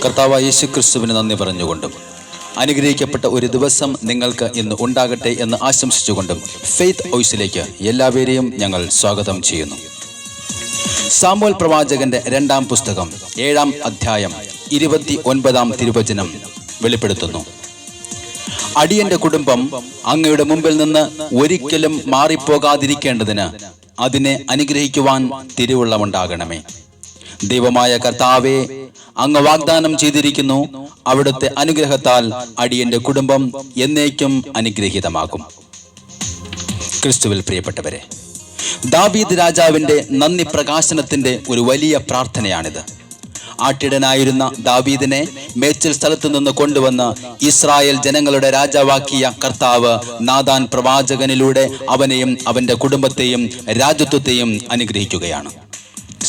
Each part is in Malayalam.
കർത്താവായ യേശുക്രിസ്തുവിന് നന്ദി പറഞ്ഞുകൊണ്ടും അനുഗ്രഹിക്കപ്പെട്ട ഒരു ദിവസം നിങ്ങൾക്ക് ഇന്ന് ഉണ്ടാകട്ടെ എന്ന് ആശംസിച്ചുകൊണ്ടും ഫെയ്ത്ത് വോയിസിലേക്ക് എല്ലാവരെയും ഞങ്ങൾ സ്വാഗതം ചെയ്യുന്നു. സാമുവേൽ പ്രവാചകന്റെ 2-ാം പുസ്തകം 7-ാം അധ്യായം 29-ാം തിരുവചനം വെളിപ്പെടുത്തുന്നു. അടിയന്റെ കുടുംബം അങ്ങയുടെ മുമ്പിൽ നിന്ന് ഒരിക്കലും മാറിപ്പോകാതിരിക്കേണ്ടതിന് അതിനെ അനുഗ്രഹിക്കുവാൻ തിരുവുള്ളമുണ്ടാകണമേ. ദൈവമായ കർത്താവേ, അങ്ങ് വാഗ്ദാനം ചെയ്തിരിക്കുന്നു, അവിടുത്തെ അനുഗ്രഹത്താൽ അടിയന്റെ കുടുംബം എന്നേക്കും അനുഗ്രഹീതമാകും. ക്രിസ്തുവിൽ പ്രിയപ്പെട്ടവരെ, ദാവീദ് രാജാവിന്റെ നന്ദി പ്രകാശനത്തിന്റെ ഒരു വലിയ പ്രാർത്ഥനയാണിത്. ആട്ടിടനായിരുന്ന ദാവീദിനെ മേച്ചിൽ സ്ഥലത്തു നിന്ന് കൊണ്ടുവന്ന് ഇസ്രായേൽ ജനങ്ങളുടെ രാജാവാക്കിയ കർത്താവ് നാഥാൻ പ്രവാചകനിലൂടെ അവനെയും അവന്റെ കുടുംബത്തെയും രാജ്യത്വത്തെയും അനുഗ്രഹിക്കുകയാണ്.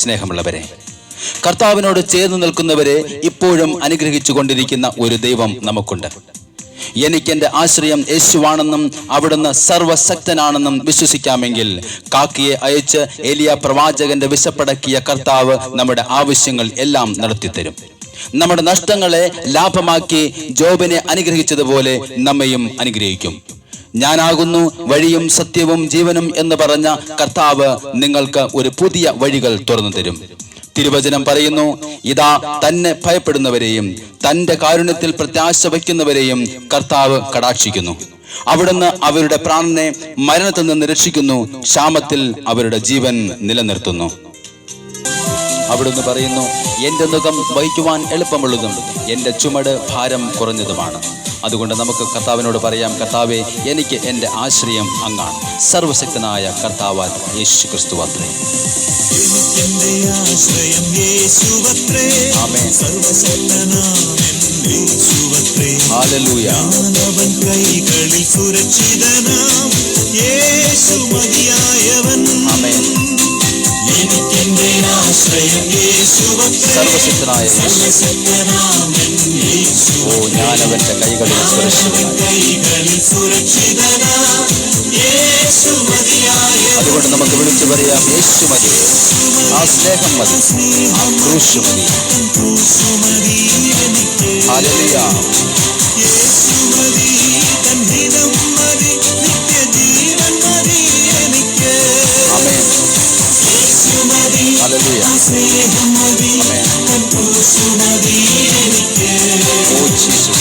സ്നേഹമുള്ളവരെ, കർത്താവിനോട് ചേർന്ന് നിൽക്കുന്നവരെ ഇപ്പോഴും അനുഗ്രഹിച്ചു കൊണ്ടിരിക്കുന്ന ഒരു ദൈവം നമുക്കുണ്ട്. എനിക്കെന്റെ ആശ്രയം യേശുവാണെന്നും അവിടുന്ന് സർവശക്തനാണെന്നും വിശ്വസിക്കാമെങ്കിൽ കാക്കയെ അയച്ച് ഏലിയ പ്രവാചകന്റെ വിശപ്പടക്കിയ കർത്താവ് നമ്മുടെ ആവശ്യങ്ങൾ എല്ലാം നടത്തിത്തരും. നമ്മുടെ നഷ്ടങ്ങളെ ലാഭമാക്കി ജോബിനെ അനുഗ്രഹിച്ചതുപോലെ നമ്മയും അനുഗ്രഹിക്കും. ഞാനാകുന്നു വഴിയും സത്യവും ജീവനും എന്ന് പറഞ്ഞ കർത്താവ് നിങ്ങൾക്ക് ഒരു പുതിയ വഴികൾ തുറന്നു തരും. തിരുവചനം പറയുന്നു, ഇതാ തന്നെ ഭയപ്പെടുന്നവരെയും തന്റെ കാരുണ്യത്തിൽ പ്രത്യാശ വയ്ക്കുന്നവരെയും കർത്താവ് കടാക്ഷിക്കുന്നു. അവിടുന്ന് അവരുടെ പ്രാണനെ മരണത്തിൽ നിന്ന് രക്ഷിക്കുന്നു, ക്ഷാമത്തിൽ അവരുടെ ജീവൻ നിലനിർത്തുന്നു. അവിടുന്ന് പറയുന്നു, എന്റെ മുഖം വഹിക്കുവാൻ എളുപ്പമുള്ളതും എന്റെ ചുമട് ഭാരം കുറഞ്ഞതുമാണ്. അതുകൊണ്ട് നമുക്ക് കർത്താവിനോട് പറയാം, കർത്താവേ, എനിക്ക് എൻ്റെ ആശ്രയം അങ്ങാണ്. സർവശക്തനായ കർത്താവാൻ യേശു ക്രിസ്തു അത്രേ. ആമേൻ. ഹല്ലേലൂയ. ആമേൻ. സർവശക്തനായ ഓ, ഞാനവന്റെ കൈകളിൽ അതുകൊണ്ട് നമുക്ക് വിളിച്ചു പറയാം, യേശു മതി, ആ സ്നേഹം മതി, ആ ക്രൂശ് മതി. ഹല്ലേലൂയ. ആമേൻ. ഹല്ലേലൂയ. ആമേൻ. Oh Jesus.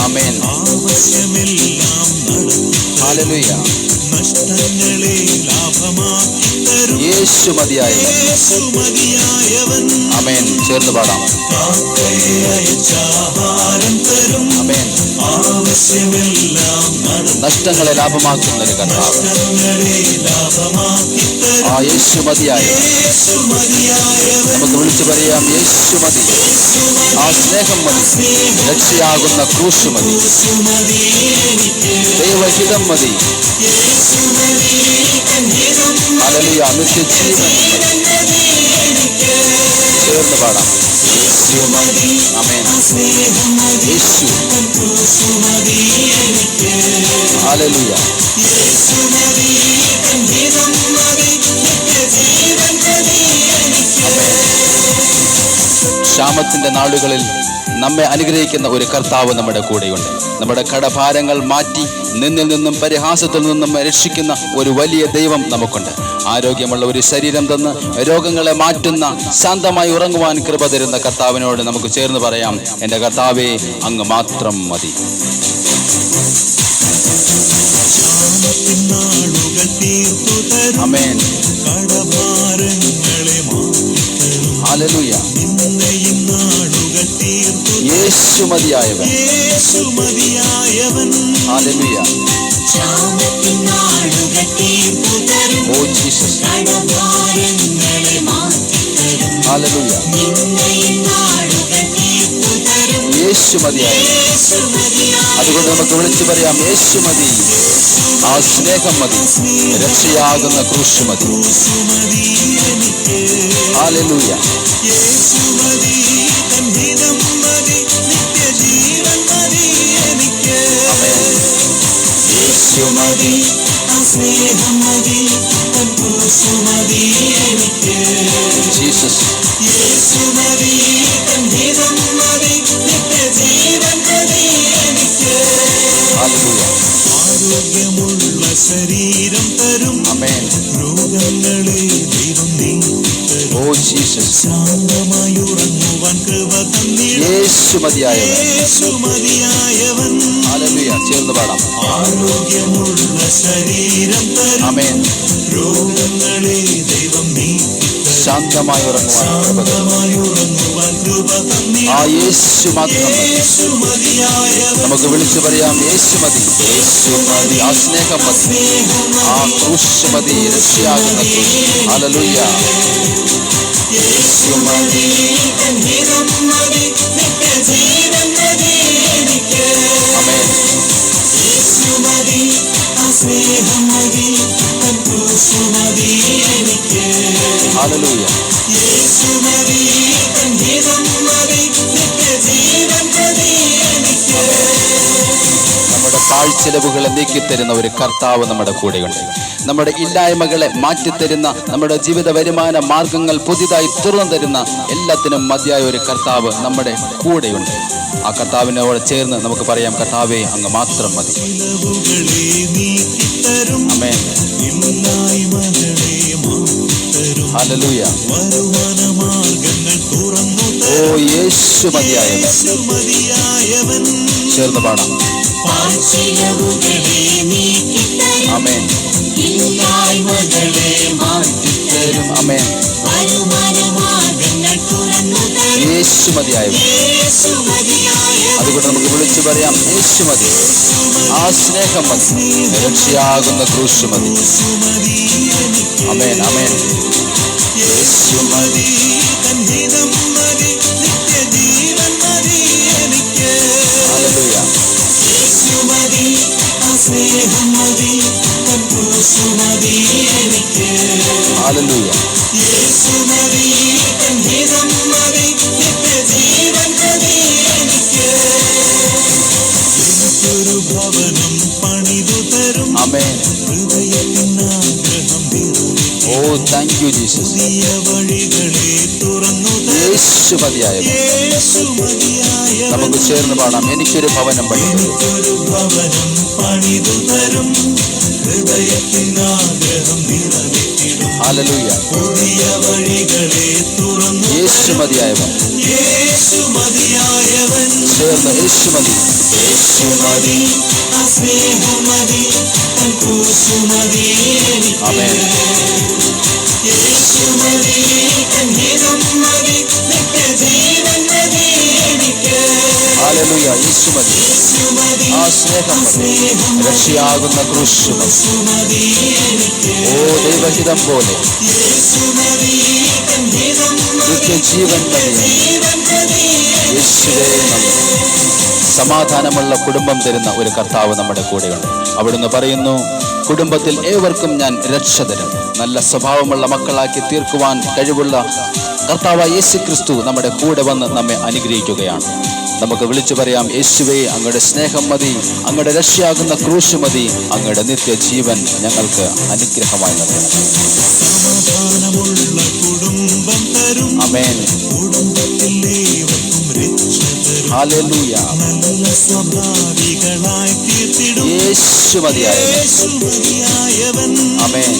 ആമേൻ. ഹല്ലേലൂയ. യേശു മതിയായവൻ. ആമേൻ. ചേർന്ന് പാടാം. ആമേൻ. നഷ്ടങ്ങളെ ലാഭമാക്കുന്ന ഒരു കർത്താവ്, ആ യേശു മതിയായവൻ. നമുക്ക് വിളിച്ചു പറയാം, യേശു മതി, ആ സ്നേഹം മതി, രക്ഷയാകുന്ന ക്രൂശ് മതി, ദൈവഹിതം മതി. ഹല്ലേലൂയ. നിത്യജീവൻ മതി. ചേർന്ന് പാടാം. ആമേൻ. യേശു. ഹല്ലേലൂയ. ക്ഷാമത്തിന്റെ നാളുകളിൽ നമ്മെ അനുഗ്രഹിക്കുന്ന ഒരു കർത്താവ് നമ്മുടെ കൂടെയുണ്ട്. നമ്മുടെ കടഭാരങ്ങൾ മാറ്റി നിന്നിൽ നിന്നും പരിഹാസത്തിൽ നിന്നും രക്ഷിക്കുന്ന ഒരു വലിയ ദൈവം നമുക്കുണ്ട്. ആരോഗ്യമുള്ള ഒരു ശരീരം തന്ന് രോഗങ്ങളെ മാറ്റുന്ന, ശാന്തമായി ഉറങ്ങുവാൻ കൃപ തരുന്ന കർത്താവിനോട് നമുക്ക് ചേർന്ന് പറയാം, എൻ്റെ കർത്താവേ, അങ്ങ് മാത്രം മതി. ആമേൻ. ഹല്ലേലൂയ. യേശു മതിയായവൻ. ഹല്ലേലൂയ. Oh Jesus. ഹല്ലേലൂയ. യേശു മതിയായവൻ. അതുകൊണ്ട് നമുക്ക് വിളിച്ചു പറയാം, യേശു മതി, ആ സ്നേഹം മതി, രക്ഷയാകുന്ന ക്രൂശ് മതി. ഹല്ലേലൂയ. യേശു മതി, സ്നേഹം മതി, ക്രൂശു മതി എനിക്ക്. ജീസസ്. യേശു മതി, ഹിതം മതി, നിത്യജീവൻ മതി എനിക്ക്. ആരോഗ്യമുള്ള ശരീരം തരും, ആമേൻ. രോഗങ്ങളെ ദൈവം നീക്കിത്തരും. Oh Jesus. ശാന്തമായി ഉറങ്ങുവാൻ കൃപ തന്നിടും. യേശു മതിയായവൻ. യേശു മതിയായവൻ. ഹല്ലേലൂയ. ചേർന്ന് പാടാം. ആരോഗ്യമുള്ള ശരീരം തരും, ആമേൻ. രോഗങ്ങളെ ദൈവം നീക്കിത്തരും. ശാന്തമായി ഉറങ്ങുവാൻ കൃപ തന്നിടും. ആ യേശു മാത്രം മതി. യേശു മതിയായവൻ. നമുക്ക് വിളിച്ചു പറയാം, യേശു മതി. യേശു മതി, ആ സ്നേഹം മതി, ആ ക്രൂശ് മതി, രക്ഷയാകുന്ന ക്രൂശ്. ഹല്ലേലൂയ. യേശു മതി, ഹിതം മതി, നിത്യജീവൻ മതി എനിക്ക്. ആമേൻ. യേശു മതി, സ്നേഹം മതി, ക്രൂശു മതി എനിക്ക്. ഹല്ലേലൂയ. യേശു മതി, ഹിതം മതി, നിത്യജീവൻ മതി എനിക്ക്. നമ്മുടെ പാഴ്ചെലവുകളെ നീക്കിത്തരുന്ന ഒരു കർത്താവ് നമ്മുടെ കൂടെയുണ്ട്. നമ്മുടെ ഇല്ലായ്മകളെ മാറ്റിത്തരുന്ന, നമ്മുടെ ജീവിത വരുമാന മാർഗങ്ങൾ പുതിയതായി തുറന്നു തരുന്ന, എല്ലാത്തിനും മതിയായ ഒരു കർത്താവ് നമ്മുടെ കൂടെയുണ്ട്. ആ കർത്താവിനോട് ചേർന്ന് നമുക്ക് പറയാം, കർത്താവേ അങ്ങ് മാത്രം മതി. ആമേൻ. ഹല്ലേലൂയ. ഓ യേശു മതിയായവൻ. ചേർന്ന് പാടാം. ആമേൻ. ആമേൻ. യേശു മതിയായവൻ. അതുകൊണ്ട് നമുക്ക് വിളിച്ചു പറയാം, യേശു മതി, ആ സ്നേഹം മതി, രക്ഷയാകുന്ന ക്രൂശ് മതി. ആമേൻ. ആമേൻ. യേശു മതി, ഹിതം മതി, നിത്യജീവൻ മതി എനിക്ക്. ഹല്ലേലൂയ. യേശു മതി, സ്നേഹം മതി, ക്രൂശു മതി എനിക്ക്. ഹല്ലേലൂയ. യേശു മതി, ഹിതം മതി, നിത്യജീവൻ മതി എനിക്ക്. എനിക്കൊരു ഭവനം പണിതു തരും, ആമേൻ. ഹൃദയത്തിനാഗ്രഹം ഓ താങ്ക് യു ജീസസ്. പുതിയ വഴികളെ തുറന്നു തരും. യേശു മതിയായവൻ. യേശു മതിയായവൻ. നമുക്ക് ചേർന്ന് പാടാം, എനിക്കൊരു ഭവനം പണിതു. എനിക്കൊരു ഭവനം പണിതു തരും, ഹൃദയത്തിനാഗ്രഹം നിറവേറ്റിടും. ഹല്ലേലൂയ. പുതിയ വഴികളെ തുറന്നു യേശു മതിയായവൻ. യേശു മതിയായവൻ. ചേർന്ന് യേശു മതി. യേശു മതി, സ്നേഹം മതി, ക്രൂശു മതി എനിക്ക്. ആമേൻ. യേശു മതി, ഹിതം മതി, നിത്യജീവൻ മതി എനിക്ക്. ഹല്ലേലൂയ. യേശു മതി, യേശു മതി, ആ സ്നേഹം മതി, രക്ഷയാകുന്ന ക്രൂശ് മതി. ക്രൂശു മതി എനിക്ക്. ഓ ദൈവഹിതം പോലെ യേശു മതി, ഹിതം മതി, നിത്യജീവൻ മതി. ജീവൻ മതി. യേശുവേ നന്ദി. സമാധാനമുള്ള കുടുംബം തരുന്ന ഒരു കർത്താവ് നമ്മുടെ കൂടെയുണ്ട്. അവിടുന്ന് പറയുന്നു, കുടുംബത്തിൽ ഏവർക്കും ഞാൻ രക്ഷ തരും. നല്ല സ്വഭാവമുള്ള മക്കളാക്കി തീർക്കുവാൻ കഴിവുള്ള കർത്താവായ യേശു ക്രിസ്തു നമ്മുടെ കൂടെ വന്ന് നമ്മെ അനുഗ്രഹിക്കുകയാണ്. നമുക്ക് വിളിച്ചു പറയാം, യേശുവേ അങ്ങയുടെ സ്നേഹം മതി, അങ്ങയുടെ രക്ഷയാകുന്ന ക്രൂശ് മതി, അങ്ങയുടെ നിത്യജീവൻ ഞങ്ങൾക്ക് അനുഗ്രഹമായി നൽകണം. സമാധാനമുള്ള കുടുംബം തരും, ആമേൻ. കുടുംബത്തിൽ ഏവർക്കും രക്ഷ തരും. ഹല്ലേലൂയ. നല്ല സ്വഭാവികളായി തീർത്തിടും. യേശു മതിയായവൻ. യേശു മതിയായവൻ. ആമേൻ.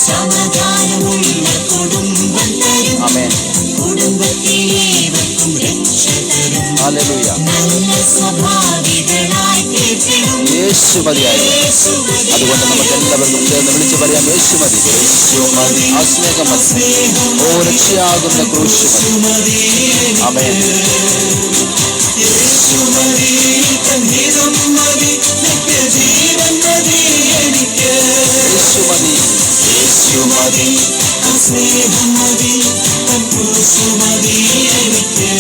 സമാധാനമുള്ള കുടുംബം തരും, ആമേൻ. കുടുംബത്തിൽ ഏവർക്കും രക്ഷ തരും. ഹല്ലേലൂയ. നല്ല സ്വഭാവികളായി തീർത്തിടും. യേശു മതിയായവൻ. യേശു മതി. അതുകൊണ്ട് നമുക്ക് എല്ലാവർക്കും ചേർന്ന് വിളിച്ചു പറയാം, യേശു മതി, യേശു മതി, ആ സ്നേഹം മതി, സ്നേഹം ഓ രക്ഷയാകുന്ന ക്രൂശ് മതി. മതി എനിക്ക്. ആമേൻ. യേശു മതി, ഹിതം മതി, നിത്യജീവൻ മതി എനിക്ക്. യേശു മതി. യേശു മതി, സ്നേഹം മതി, ക്രൂശു മതി എനിക്ക്.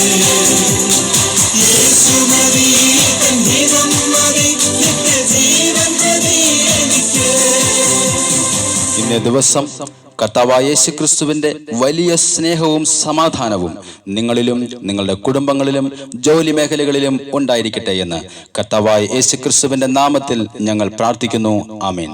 യേശു മതി, ഹിതം മതി, നിത്യജീവൻ മതി എനിക്ക്. ഇന്നേ ദിവസം കർത്താവായ യേശുക്രിസ്തുവിന്റെ വലിയ സ്നേഹവും സമാധാനവും നിങ്ങളിലും നിങ്ങളുടെ കുടുംബങ്ങളിലും ജോലി മേഖലകളിലും ഉണ്ടായിരിക്കട്ടെ എന്ന് കർത്താവായ യേശുക്രിസ്തുവിന്റെ നാമത്തിൽ ഞങ്ങൾ പ്രാർത്ഥിക്കുന്നു. ആമേൻ.